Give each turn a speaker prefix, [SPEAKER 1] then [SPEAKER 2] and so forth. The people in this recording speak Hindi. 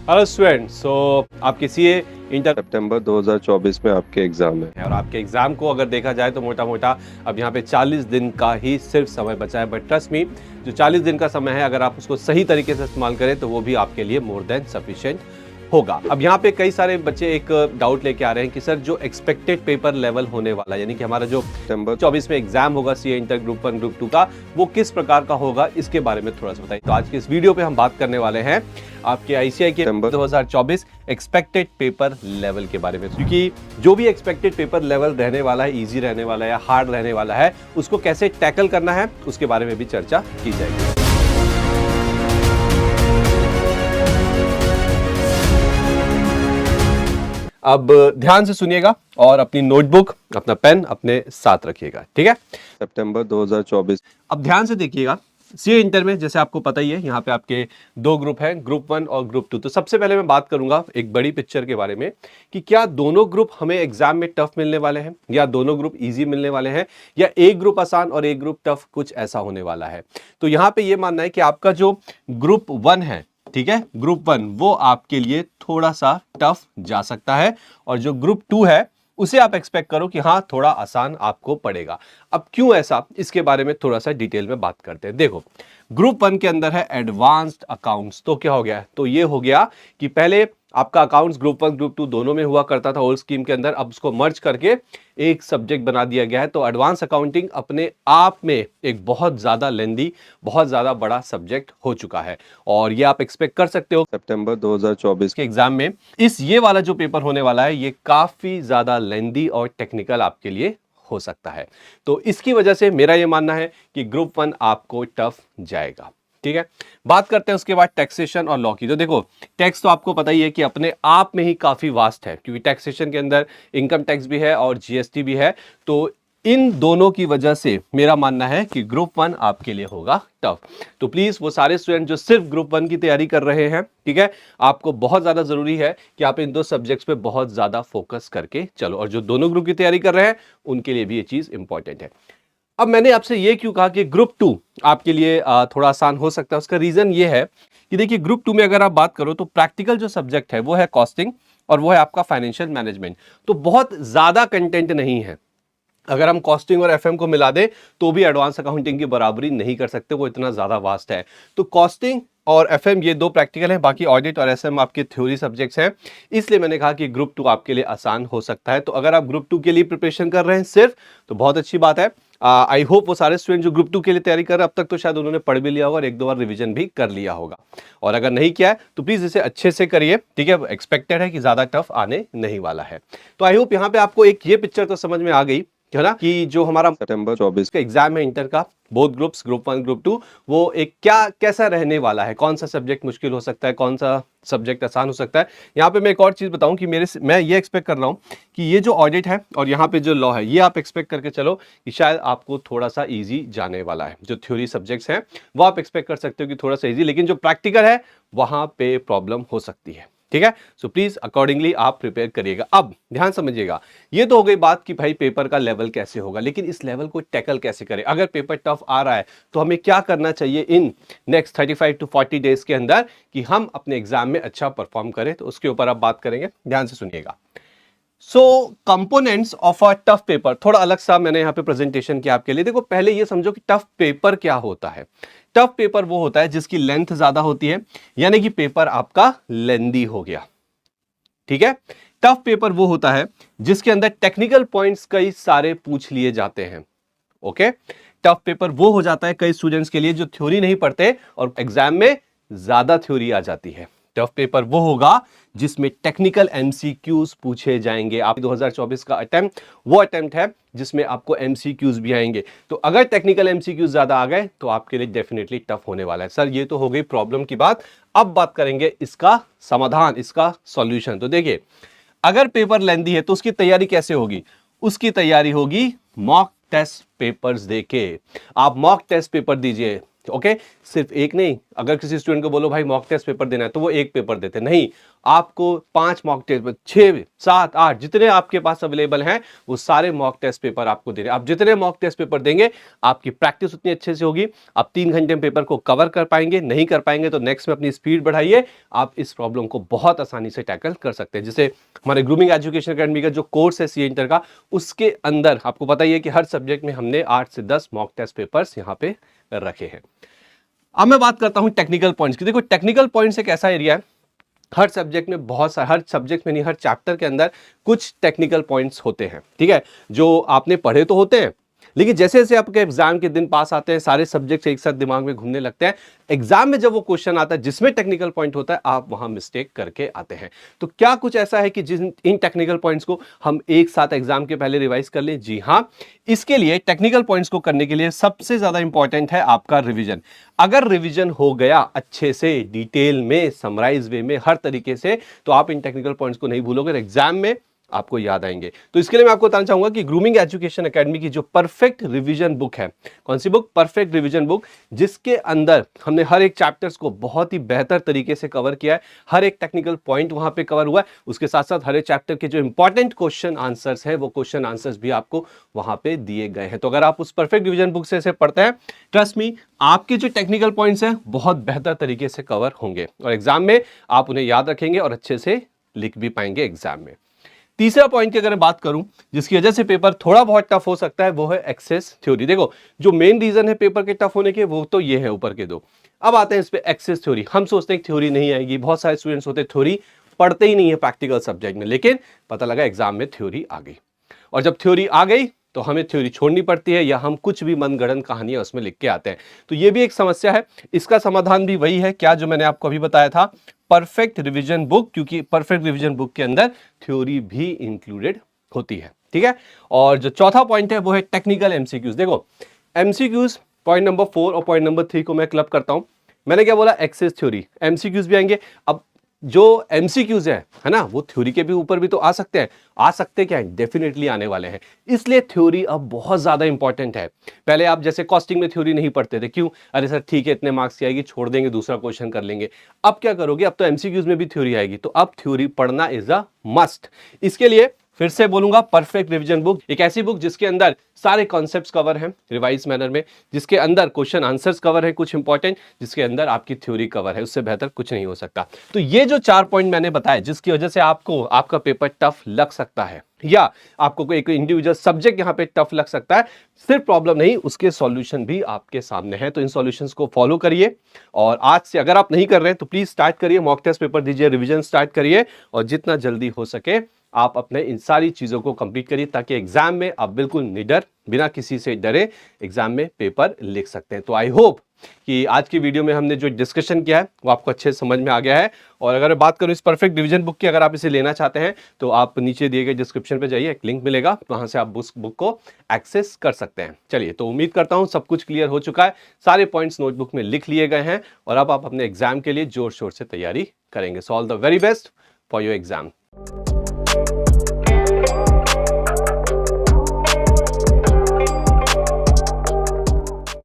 [SPEAKER 1] हेलो स्टूडेंट्स, सो आपके सीए इंटर
[SPEAKER 2] सितंबर 2024 में आपके एग्जाम है।
[SPEAKER 1] और आपके एग्जाम को अगर देखा जाए तो मोटा मोटा अब यहाँ पे 40 दिन का ही सिर्फ समय बचा है। बट ट्रस्ट मी, जो 40 दिन का समय है अगर आप उसको सही तरीके से इस्तेमाल करें तो वो भी आपके लिए मोर देन सफिशिएंट होगा। अब यहाँ पे कई सारे बच्चे एक डाउट लेके आ रहे हैं कि सर जो एक्सपेक्टेड पेपर लेवल होने वाला, यानी कि हमारा जो
[SPEAKER 2] सितंबर
[SPEAKER 1] 24 में एग्जाम होगा सीए इंटर ग्रुप 1 ग्रुप 2 का, वो किस प्रकार का होगा इसके बारे में थोड़ा सा बताइए। तो आज की इस वीडियो पे हम बात करने वाले हैं आपके आईसीआई के 2024 एक्सपेक्टेड पेपर लेवल के बारे में, क्योंकि जो भी एक्सपेक्टेड पेपर लेवल रहने वाला है, इजी रहने वाला है या हार्ड रहने वाला है, उसको कैसे टैकल करना है उसके बारे में भी चर्चा की जाएगी। अब ध्यान से सुनिएगा और अपनी नोटबुक, अपना पेन अपने साथ रखिएगा, ठीक है।
[SPEAKER 2] सितंबर 2024।
[SPEAKER 1] अब ध्यान से देखिएगा, सीए इंटर में जैसे आपको पता ही है यहाँ पे आपके दो ग्रुप हैं, ग्रुप 1 और ग्रुप 2। तो सबसे पहले मैं बात करूंगा एक बड़ी पिक्चर के बारे में कि क्या दोनों ग्रुप हमें एग्जाम में टफ मिलने वाले हैं या दोनों ग्रुप इजी मिलने वाले हैं या एक ग्रुप आसान और एक ग्रुप टफ, कुछ ऐसा होने वाला है। तो यहाँ पे ये मानना है कि आपका जो ग्रुप 1 है, ठीक है, ग्रुप 1 वो आपके लिए थोड़ा सा टफ जा सकता है और जो ग्रुप 2 है उसे आप एक्सपेक्ट करो कि हाँ थोड़ा आसान आपको पड़ेगा। अब क्यों ऐसा, इसके बारे में थोड़ा सा डिटेल में बात करते हैं। देखो, ग्रुप 1 के अंदर है एडवांस्ड अकाउंट्स। तो क्या हो गया, तो ये हो गया कि पहले आपका अकाउंट्स ग्रुप 1 ग्रुप 2 दोनों में हुआ करता था ओल्ड स्कीम के अंदर, अब उसको मर्ज करके एक सब्जेक्ट बना दिया गया है। तो एडवांस अकाउंटिंग अपने आप में एक बहुत ज्यादा लेंदी, बहुत ज्यादा बड़ा सब्जेक्ट हो चुका है और ये आप एक्सपेक्ट कर सकते हो
[SPEAKER 2] सितंबर 2024
[SPEAKER 1] के एग्जाम में ये वाला जो पेपर होने वाला है ये काफी ज्यादा लेंदी और टेक्निकल आपके लिए हो सकता है। तो इसकी वजह से मेरा ये मानना है कि ग्रुप 1 आपको टफ जाएगा, ठीक है। बात करते हैं उसके बाद टैक्सेशन और लॉ की। तो देखो, टैक्स तो आपको पता ही है कि अपने आप में ही काफी वास्ट है, क्योंकि टैक्सेशन के अंदर इनकम टैक्स भी है और जीएसटी भी है। तो इन दोनों की वजह से मेरा मानना है कि ग्रुप 1 आपके लिए होगा टफ। तो प्लीज वो सारे स्टूडेंट जो सिर्फ ग्रुप 1 की तैयारी कर रहे हैं, ठीक है, आपको बहुत ज्यादा जरूरी है कि आप इन दो सब्जेक्ट्स पे बहुत ज्यादा फोकस करके चलो, और जो दोनों ग्रुप की तैयारी कर रहे हैं उनके लिए भी ये चीज इंपॉर्टेंट है। अब मैंने आपसे ये क्यों कहा कि ग्रुप 2 आपके लिए थोड़ा आसान हो सकता है, उसका रीजन ये है कि देखिए ग्रुप 2 में अगर आप बात करो तो प्रैक्टिकल जो सब्जेक्ट है वो है कॉस्टिंग और वो है आपका फाइनेंशियल मैनेजमेंट। तो बहुत ज्यादा कंटेंट नहीं है। अगर हम कॉस्टिंग और एफएम को मिला दें तो भी एडवांस अकाउंटिंग की बराबरी नहीं कर सकते, वो इतना ज्यादा वास्ट है। तो कॉस्टिंग और एफएम ये दो प्रैक्टिकल हैं, बाकी ऑडिट और एसएम आपके थ्योरी सब्जेक्ट्स हैं। इसलिए मैंने कहा कि ग्रुप 2 आपके लिए आसान हो सकता है। तो अगर आप ग्रुप 2 के लिए प्रिपरेशन कर रहे हैं सिर्फ, तो बहुत अच्छी बात है। आई होप वो सारे स्टूडेंट जो ग्रुप 2 के लिए तैयारी कर रहे हैं अब तक तो शायद उन्होंने पढ़ भी लिया होगा और एक दो बार रिवीजन भी कर लिया होगा, और अगर नहीं किया है तो प्लीज इसे अच्छे से करिए, ठीक है। एक्सपेक्टेड है कि ज्यादा टफ आने नहीं वाला है। तो आई होप यहाँ पे आपको एक ये पिक्चर तो समझ में आ गई है ना, कि जो हमारा
[SPEAKER 2] सितंबर 24
[SPEAKER 1] का एग्जाम है इंटर का, बोथ ग्रुप्स ग्रुप 1 ग्रुप 2, वो एक कैसा रहने वाला है, कौन सा सब्जेक्ट मुश्किल हो सकता है, कौन सा सब्जेक्ट आसान हो सकता है। यहाँ पे मैं एक और चीज बताऊं कि मैं ये एक्सपेक्ट कर रहा हूं कि ये जो ऑडिट है और यहाँ पे जो लॉ है, ये आप एक्सपेक्ट करके चलो कि शायद आपको थोड़ा सा इजी जाने वाला है। जो थ्योरी सब्जेक्ट्स हैं वो आप एक्सपेक्ट कर सकते हो कि थोड़ा सा इजी, लेकिन जो प्रैक्टिकल है वहां पे प्रॉब्लम हो सकती है, ठीक है। सो प्लीज अकॉर्डिंगली आप प्रिपेयर करिएगा। अब ध्यान समझिएगा, ये तो हो गई बात कि भाई पेपर का लेवल कैसे होगा, लेकिन इस लेवल को टैकल कैसे करें। अगर पेपर टफ आ रहा है तो हमें क्या करना चाहिए इन नेक्स्ट 35 टू 40 डेज के अंदर कि हम अपने एग्जाम में अच्छा परफॉर्म करें, तो उसके ऊपर आप बात करेंगे। ध्यान से सुनिएगा। So components of a tough paper, थोड़ा अलग सा मैंने यहां पे प्रेजेंटेशन किया आपके लिए। देखो, पहले ये समझो कि टफ पेपर क्या होता है। टफ पेपर वो होता है जिसकी लेंथ ज्यादा होती है, यानी कि पेपर आपका लेंदी हो गया, ठीक है। टफ पेपर वो होता है जिसके अंदर टेक्निकल पॉइंट्स कई सारे पूछ लिए जाते हैं, ओके। टफ पेपर वो हो जाता है कई स्टूडेंट्स के लिए जो थ्योरी नहीं पढ़ते और एग्जाम में ज्यादा थ्योरी आ जाती है। टफ पेपर वो होगा जिसमें टेक्निकल एमसीक्यूज पूछे जाएंगे। आप 2024 का अटेम्प्ट वो अटेम्प्ट है जिसमें आपको एमसीक्यूज भी आएंगे। तो अगर टेक्निकल एमसीक्यूज ज्यादा आ गए तो आपके लिए डेफिनेटली टफ होने वाला है। सर ये तो हो गई प्रॉब्लम की बात, अब बात करेंगे इसका समाधान, इसका सॉल्यूशन। तो देखिए, अगर पेपर लेंदी है तो उसकी तैयारी कैसे होगी? उसकी तैयारी होगी मॉक टेस्ट पेपर्स देके। आप मॉक टेस्ट पेपर दीजिए, ओके। सिर्फ एक नहीं, अगर किसी स्टूडेंट को बोलो भाई मॉक टेस्ट पेपर देना है तो वो एक पेपर देते नहीं, आपको 5 मॉक टेस्ट, 6, 7, 8 जितने आपके पास अवेलेबल हैं वो सारे मॉक टेस्ट पेपर आपको दे रहे हैं। आप जितने मॉक टेस्ट पेपर देंगे आपकी प्रैक्टिस उतनी अच्छे से होगी, आप 3 घंटे में पेपर को कवर कर पाएंगे। नहीं कर पाएंगे तो नेक्स्ट में अपनी स्पीड बढ़ाइए, आप इस प्रॉब्लम को बहुत आसानी से टैकल कर सकते हैं। जैसे हमारे ग्रूमिंग एजुकेशन एकेडमी का जो कोर्स है सीए इंटर का, उसके अंदर आपको पता ही है कि हर सब्जेक्ट में हमने 8 से 10 मॉक टेस्ट पेपर्स यहाँ पे रखे हैं। अब मैं बात करता हूं टेक्निकल पॉइंट्स की। देखो टेक्निकल पॉइंट्स एक ऐसा एरिया है, हर सब्जेक्ट में हर सब्जेक्ट में नहीं, हर चैप्टर के अंदर कुछ टेक्निकल पॉइंट्स होते हैं, ठीक है, जो आपने पढ़े तो होते हैं, लेकिन जैसे जैसे आपके एग्जाम के दिन पास आते हैं सारे सब्जेक्ट्स एक साथ दिमाग में घूमने लगते हैं। एग्जाम में जब वो क्वेश्चन आता है जिसमें टेक्निकल पॉइंट होता है, आप वहां मिस्टेक करके आते हैं। तो क्या कुछ ऐसा है कि जिन इन टेक्निकल पॉइंट्स को हम एक साथ एग्जाम के पहले रिवाइज कर लें? जी हाँ, इसके लिए टेक्निकल पॉइंट्स को करने के लिए सबसे ज्यादा इंपॉर्टेंट है आपका रिविजन। अगर रिविजन हो गया अच्छे से, डिटेल में, समराइज वे में, हर तरीके से, तो आप इन टेक्निकल पॉइंट्स को नहीं भूलोगे, एग्जाम में आपको याद आएंगे। तो इसके लिए मैं आपको बताना चाहूंगा कि ग्रूमिंग एजुकेशन एकेडमी की जो परफेक्ट रिवीजन बुक है, कौन सी बुक? परफेक्ट रिवीजन बुक, जिसके अंदर हमने हर एक चैप्टर्स को बहुत ही बेहतर तरीके से कवर किया है, हर एक टेक्निकल पॉइंट वहां पे कवर हुआ है, उसके साथ साथ हर एक चैप्टर के जो इंपॉर्टेंट क्वेश्चन आंसर्स है वो क्वेश्चन आंसर्स भी आपको वहां पे दिए गए हैं। तो अगर आप उस परफेक्ट रिवीजन बुक से पढ़ते हैं, ट्रस्ट मी, आपके जो टेक्निकल पॉइंट्स हैं बहुत बेहतर तरीके से कवर होंगे और एग्जाम में आप उन्हें याद रखेंगे और अच्छे से लिख भी पाएंगे एग्जाम में। तीसरा पॉइंट की अगर मैं बात करूं जिसकी वजह से पेपर थोड़ा बहुत टफ हो सकता है, वो है एक्सेस थ्योरी। देखो जो मेन रीजन है पेपर के टफ होने के, वो तो ये है ऊपर के दो। अब आते हैं इस पे एक्सेस थ्योरी। हम सोचते हैं थ्योरी नहीं आएगी, बहुत सारे स्टूडेंट्स होते हैं थ्योरी पढ़ते ही नहीं है प्रैक्टिकल सब्जेक्ट में, लेकिन पता लगा एग्जाम में थ्योरी आ गई, और जब थ्योरी आ गई तो हमें थ्योरी छोड़नी पड़ती है या हम कुछ भी मनगढ़ंत कहानियां उसमें लिख के आते हैं। तो ये भी एक समस्या है। इसका समाधान भी वही है, क्या, जो मैंने आपको अभी बताया था, परफेक्ट रिवीजन बुक, क्योंकि परफेक्ट रिवीजन बुक के अंदर थ्योरी भी इंक्लूडेड होती है, ठीक है। और जो चौथा पॉइंट है वो है टेक्निकल एमसीक्यूज। देखो एमसीक्यूज पॉइंट नंबर 4 और पॉइंट नंबर 3 को मैं क्लब करता हूं। मैंने क्या बोला? एक्सेस थ्योरी, एमसीक्यूज भी आएंगे। अब जो एमसीक्यूज है ना, वो थ्योरी के भी ऊपर भी तो आ सकते हैं। आ सकते क्या है? डेफिनेटली आने वाले हैं। इसलिए थ्योरी अब बहुत ज्यादा इंपॉर्टेंट है। पहले आप जैसे कॉस्टिंग में थ्योरी नहीं पढ़ते थे, क्यों? अरे सर ठीक है इतने मार्क्स की आएगी, छोड़ देंगे, दूसरा क्वेश्चन कर लेंगे। अब क्या करोगे? अब तो एमसीक्यूज में भी थ्योरी आएगी, तो अब थ्योरी पढ़ना इज अ मस्ट। इसके लिए फिर से बोलूंगा, परफेक्ट रिवीजन बुक एक ऐसी बुक जिसके अंदर सारे कॉन्सेप्ट्स कवर हैं रिवाइज मैनर में, जिसके अंदर क्वेश्चन आंसर्स कवर है कुछ इंपॉर्टेंट, जिसके अंदर आपकी थ्योरी कवर है। उससे बेहतर कुछ नहीं हो सकता। तो ये जो 4 पॉइंट मैंने बताए जिसकी वजह से आपको आपका पेपर टफ लग सकता है या आपको कोई एक इंडिविजुअल सब्जेक्ट यहां पे टफ लग सकता है, सिर्फ प्रॉब्लम नहीं, उसके सॉल्यूशन भी आपके सामने हैं। तो इन सॉल्यूशंस को फॉलो करिए, और आज से अगर आप नहीं कर रहे हैं तो प्लीज स्टार्ट करिए, मॉक टेस्ट पेपर दीजिए, रिवीजन स्टार्ट करिए, और जितना जल्दी हो सके आप अपने इन सारी चीजों को कंप्लीट करिए, ताकि एग्जाम में आप बिल्कुल निडर, बिना किसी से डरे एग्जाम में पेपर लिख सकते हैं। तो आई होप कि आज की वीडियो में हमने जो डिस्कशन किया है वो आपको अच्छे समझ में आ गया है। और अगर बात करूं इस परफेक्ट डिवीजन बुक की, अगर आप इसे लेना चाहते हैं तो आप नीचे दिए गए डिस्क्रिप्शन पे जाइए, एक लिंक मिलेगा, वहां से आप उस बुक को एक्सेस कर सकते हैं। चलिए, तो उम्मीद करता हूं सब कुछ क्लियर हो चुका है, सारे पॉइंट्स नोटबुक में लिख लिए गए हैं, और अब आप अपने एग्जाम के लिए जोर शोर से तैयारी करेंगे। So all the very best for your exam.